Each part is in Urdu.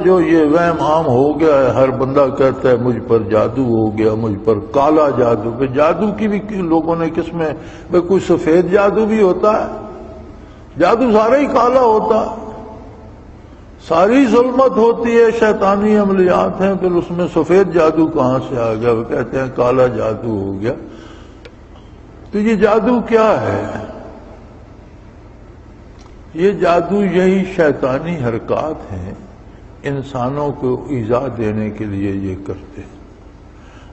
جو یہ وہم عام ہو گیا ہے، ہر بندہ کہتا ہے مجھ پر جادو ہو گیا، مجھ پر کالا جادو، کہ جادو کی بھی لوگوں نے قسمیں، بھئی کوئی سفید جادو بھی ہوتا ہے؟ جادو سارا ہی کالا ہوتا ہے، ساری ظلمت ہوتی ہے، شیطانی عملیات ہیں، پھر اس میں سفید جادو کہاں سے آ گیا؟ وہ کہتے ہیں کالا جادو ہو گیا۔ تو یہ جادو کیا ہے؟ یہ جادو یہی شیطانی حرکات ہیں، انسانوں کو ایذا دینے کے لیے یہ کرتے ہیں۔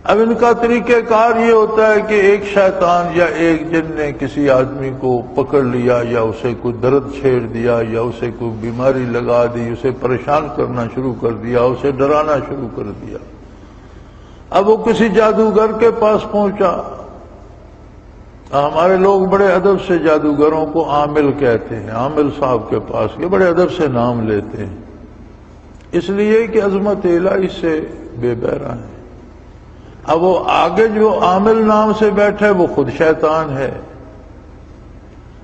اب ان کا طریقہ کار یہ ہوتا ہے کہ ایک شیطان یا ایک جن نے کسی آدمی کو پکڑ لیا، یا اسے کوئی درد چھیڑ دیا، یا اسے کوئی بیماری لگا دی، اسے پریشان کرنا شروع کر دیا، اسے ڈرانا شروع کر دیا۔ اب وہ کسی جادوگر کے پاس پہنچا۔ ہمارے لوگ بڑے ادب سے جادوگروں کو عامل کہتے ہیں، عامل صاحب کے پاس کے بڑے ادب سے نام لیتے ہیں، اس لیے کہ عظمت الہی سے بے بہرا ہے۔ اب وہ آگے جو عامل نام سے بیٹھے وہ خود شیطان ہے۔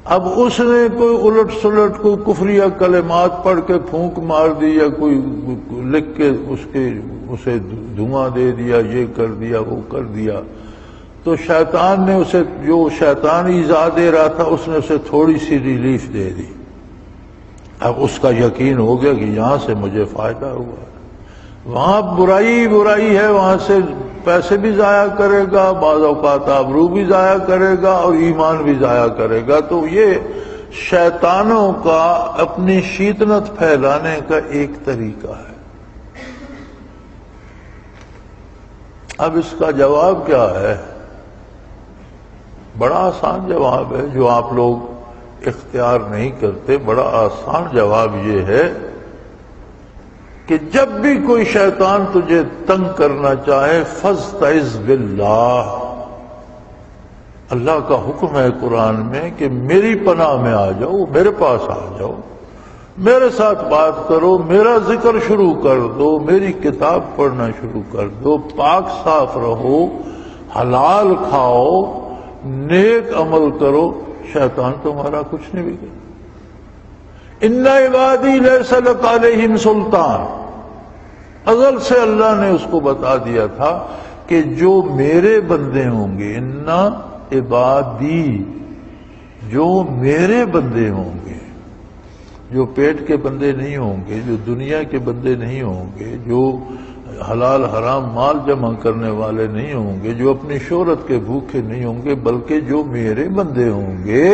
اب اس نے کوئی الٹ سلٹ کوئی کفریہ کلمات پڑھ کے پھونک مار دی، یا کوئی لکھ کے اسے دھواں دے دیا، یہ کر دیا وہ کر دیا، تو شیطان نے اسے، جو شیطان ایذا دے رہا تھا، اس نے اسے تھوڑی سی ریلیف دے دی۔ اب اس کا یقین ہو گیا کہ یہاں سے مجھے فائدہ ہوا۔ وہاں برائی ہے، وہاں سے پیسے بھی ضائع کرے گا، بعض اوقات آبرو بھی ضائع کرے گا، اور ایمان بھی ضائع کرے گا۔ تو یہ شیطانوں کا اپنی شیطنت پھیلانے کا ایک طریقہ ہے۔ اب اس کا جواب کیا ہے؟ بڑا آسان جواب ہے، جو آپ لوگ اختیار نہیں کرتے۔ بڑا آسان جواب یہ ہے کہ جب بھی کوئی شیطان تجھے تنگ کرنا چاہے، فاستعذ باللہ، اللہ کا حکم ہے قرآن میں کہ میری پناہ میں آ جاؤ، میرے پاس آ جاؤ، میرے ساتھ بات کرو، میرا ذکر شروع کر دو، میری کتاب پڑھنا شروع کر دو، پاک صاف رہو، حلال کھاؤ، نیک عمل کرو، شیطان تمہارا کچھ نہیں بگڑے۔ ان عبادی لیس لک علیہم سلطان، ازل سے اللہ نے اس کو بتا دیا تھا کہ جو میرے بندے ہوں گے، ان عبادی، جو میرے بندے ہوں گے، جو پیٹ کے بندے نہیں ہوں گے، جو دنیا کے بندے نہیں ہوں گے، جو حلال حرام مال جمع کرنے والے نہیں ہوں گے، جو اپنی شہرت کے بھوکے نہیں ہوں گے، بلکہ جو میرے بندے ہوں گے،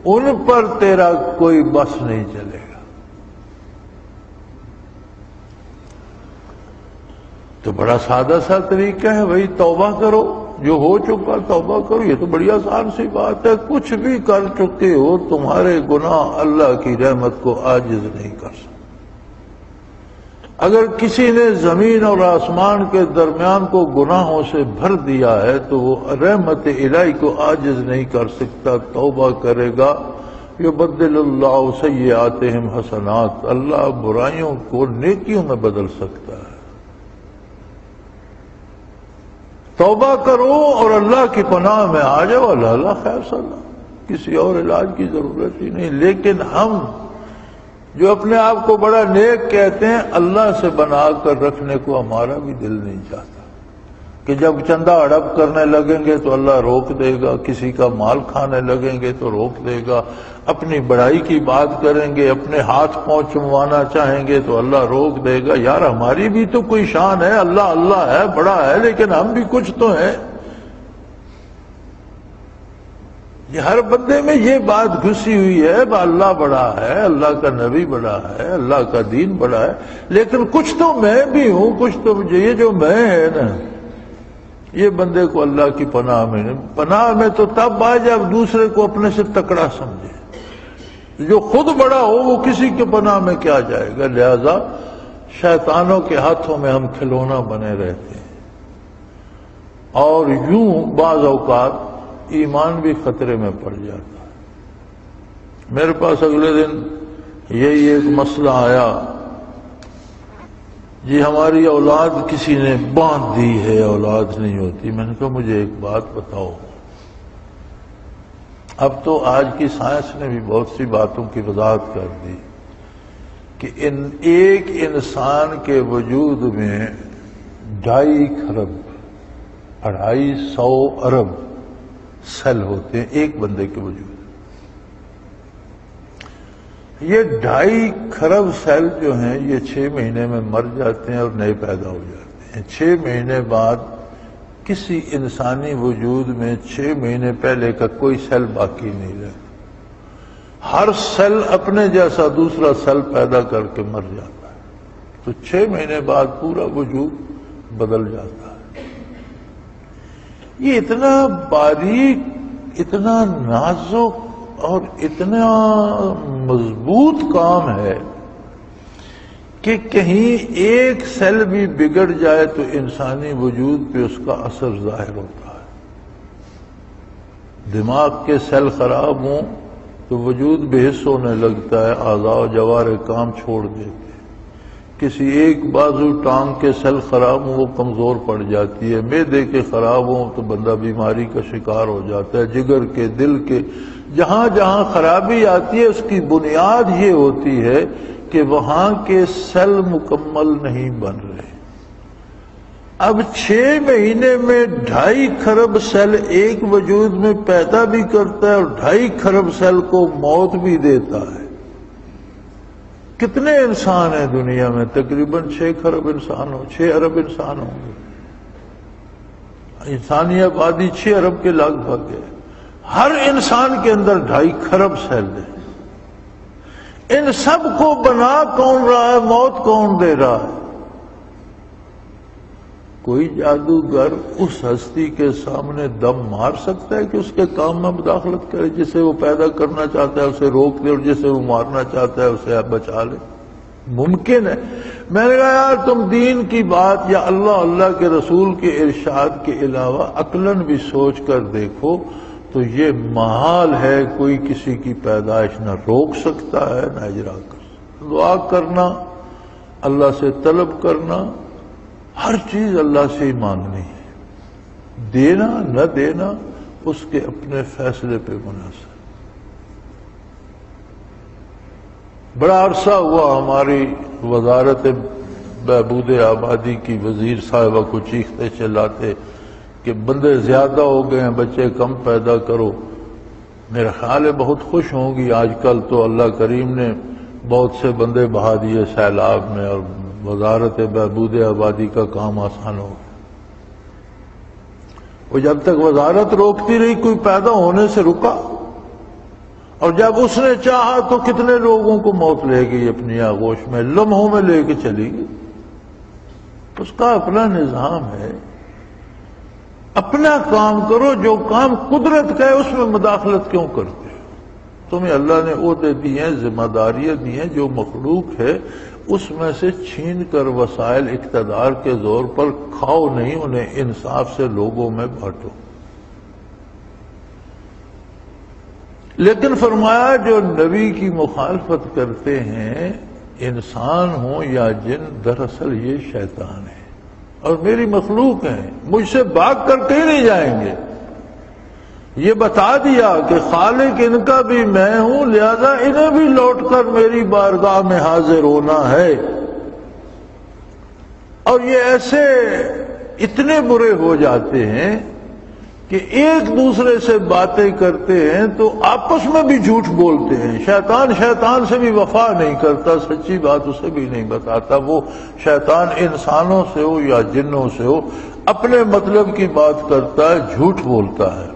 ان پر تیرا کوئی بس نہیں چلے گا۔ تو بڑا سادہ سا طریقہ ہے، وہی توبہ کرو، جو ہو چکا توبہ کرو۔ یہ تو بڑی آسان سی بات ہے، کچھ بھی کر چکے ہو، تمہارے گناہ اللہ کی رحمت کو عاجز نہیں کر سکتے۔ اگر کسی نے زمین اور آسمان کے درمیان کو گناہوں سے بھر دیا ہے تو وہ رحمت الہی کو عاجز نہیں کر سکتا۔ توبہ کرے گا، یبدل اللہ سیئاتہم حسنات، اللہ برائیوں کو نیکیوں میں بدل سکتا ہے۔ توبہ کرو اور اللہ کی پناہ میں آ جاؤ، اللہ خیر صلاح، کسی اور علاج کی ضرورت ہی نہیں۔ لیکن ہم جو اپنے آپ کو بڑا نیک کہتے ہیں، اللہ سے بنا کر رکھنے کو ہمارا بھی دل نہیں چاہتا کہ جب چندہ ہڑپ کرنے لگیں گے تو اللہ روک دے گا، کسی کا مال کھانے لگیں گے تو روک دے گا، اپنی بڑائی کی بات کریں گے، اپنے ہاتھ پاؤں چموانا چاہیں گے تو اللہ روک دے گا۔ یار ہماری بھی تو کوئی شان ہے، اللہ اللہ ہے، بڑا ہے، لیکن ہم بھی کچھ تو ہیں۔ یہ ہر بندے میں یہ بات گھسی ہوئی ہے، اللہ بڑا ہے، اللہ کا نبی بڑا ہے، اللہ کا دین بڑا ہے، لیکن کچھ تو میں بھی ہوں، کچھ تو مجھے، یہ جو میں ہے نا، یہ بندے کو اللہ کی پناہ میں تو تب آئے جب دوسرے کو اپنے سے تکڑا سمجھے۔ جو خود بڑا ہو وہ کسی کے پناہ میں کیا جائے گا؟ لہذا شیطانوں کے ہاتھوں میں ہم کھلونا بنے رہتے ہیں، اور یوں بعض اوقات ایمان بھی خطرے میں پڑ جاتا ہے۔ میرے پاس اگلے دن یہی ایک مسئلہ آیا، جی ہماری اولاد کسی نے باندھ دی ہے، اولاد نہیں ہوتی۔ میں نے کہا مجھے ایک بات بتاؤ، اب تو آج کی سائنس نے بھی بہت سی باتوں کی وضاحت کر دی کہ ایک انسان کے وجود میں 2.5 خرب 250 ارب سیل ہوتے ہیں ایک بندے کے وجود میں۔ یہ 2.5 خرب سیل جو ہیں یہ 6 مہینے میں مر جاتے ہیں اور نئے پیدا ہو جاتے ہیں۔ 6 مہینے بعد کسی انسانی وجود میں 6 مہینے پہلے کا کوئی سیل باقی نہیں رہتا، ہر سیل اپنے جیسا دوسرا سیل پیدا کر کے مر جاتا ہے، تو 6 مہینے بعد پورا وجود بدل جاتا ہے۔ یہ اتنا باریک، اتنا نازک اور اتنا مضبوط کام ہے کہ کہیں ایک سیل بھی بگڑ جائے تو انسانی وجود پہ اس کا اثر ظاہر ہوتا ہے۔ دماغ کے سیل خراب ہوں تو وجود بے حس ہونے لگتا ہے، اعضاء و جوارح کام چھوڑ دیتے ہیں۔ کسی ایک بازو ٹانگ کے سیل خراب ہوں وہ کمزور پڑ جاتی ہے، معدے کے خراب ہوں تو بندہ بیماری کا شکار ہو جاتا ہے، جگر کے، دل کے، جہاں جہاں خرابی آتی ہے اس کی بنیاد یہ ہوتی ہے کہ وہاں کے سیل مکمل نہیں بن رہے۔ اب 6 مہینے میں 2.5 خرب سیل ایک وجود میں پیدا بھی کرتا ہے اور 2.5 خرب سیل کو موت بھی دیتا ہے۔ کتنے انسان ہیں دنیا میں؟ تقریباً 6 خرب انسان ہوں، 6 ارب انسان ہوں گے۔ انسانی آبادی 6 ارب کے لگ بھگ ہے، ہر انسان کے اندر 2.5 خرب سیل ہے۔ ان سب کو بنا کون رہا ہے؟ موت کون دے رہا ہے؟ کوئی جادوگر اس ہستی کے سامنے دم مار سکتا ہے کہ اس کے کام میں مداخلت کرے؟ جسے وہ پیدا کرنا چاہتا ہے اسے روک دے اور جسے وہ مارنا چاہتا ہے اسے بچا لے؟ ممکن ہے؟ میں نے کہا یار تم دین کی بات یا اللہ کے رسول کے ارشاد کے علاوہ عقلاً بھی سوچ کر دیکھو تو یہ محال ہے کوئی کسی کی پیدائش نہ روک سکتا ہے نہ اجرا کر سکتا۔ دعا کرنا، اللہ سے طلب کرنا، ہر چیز اللہ سے ہی مانگنی ہے، دینا نہ دینا اس کے اپنے فیصلے پہ منحصر۔ بڑا عرصہ ہوا ہماری وزارت بہبود آبادی کی وزیر صاحبہ کو چیختے چلاتے کہ بندے زیادہ ہو گئے ہیں، بچے کم پیدا کرو۔ میرا خیال ہے بہت خوش ہوں گی، آج کل تو اللہ کریم نے بہت سے بندے بہا دیے سیلاب میں اور وزارت بہبود آبادی کا کام آسان ہو گیا۔ وہ جب تک وزارت روکتی رہی کوئی پیدا ہونے سے رکا، اور جب اس نے چاہا تو کتنے لوگوں کو موت لے گئی اپنی آغوش میں، لمحوں میں لے کے چلی گئی۔ اس کا اپنا نظام ہے، اپنا کام کرو، جو کام قدرت کا ہے اس میں مداخلت کیوں کرتے ہو؟ تمہیں اللہ نے عہدے دی ہیں، ذمہ داریاں دی ہیں، جو مخلوق ہے اس میں سے چھین کر وسائل اقتدار کے زور پر کھاؤ نہیں، انہیں انصاف سے لوگوں میں بانٹو۔ لیکن فرمایا جو نبی کی مخالفت کرتے ہیں انسان ہوں یا جن، دراصل یہ شیطان ہے اور میری مخلوق ہیں، مجھ سے بھاگ کر کہیں نہیں جائیں گے۔ یہ بتا دیا کہ خالق ان کا بھی میں ہوں، لہذا انہیں بھی لوٹ کر میری بارگاہ میں حاضر ہونا ہے۔ اور یہ ایسے اتنے برے ہو جاتے ہیں کہ ایک دوسرے سے باتیں کرتے ہیں تو آپس میں بھی جھوٹ بولتے ہیں۔ شیطان سے بھی وفا نہیں کرتا، سچی بات اسے بھی نہیں بتاتا۔ وہ شیطان انسانوں سے ہو یا جنوں سے ہو، اپنے مطلب کی بات کرتا ہے، جھوٹ بولتا ہے۔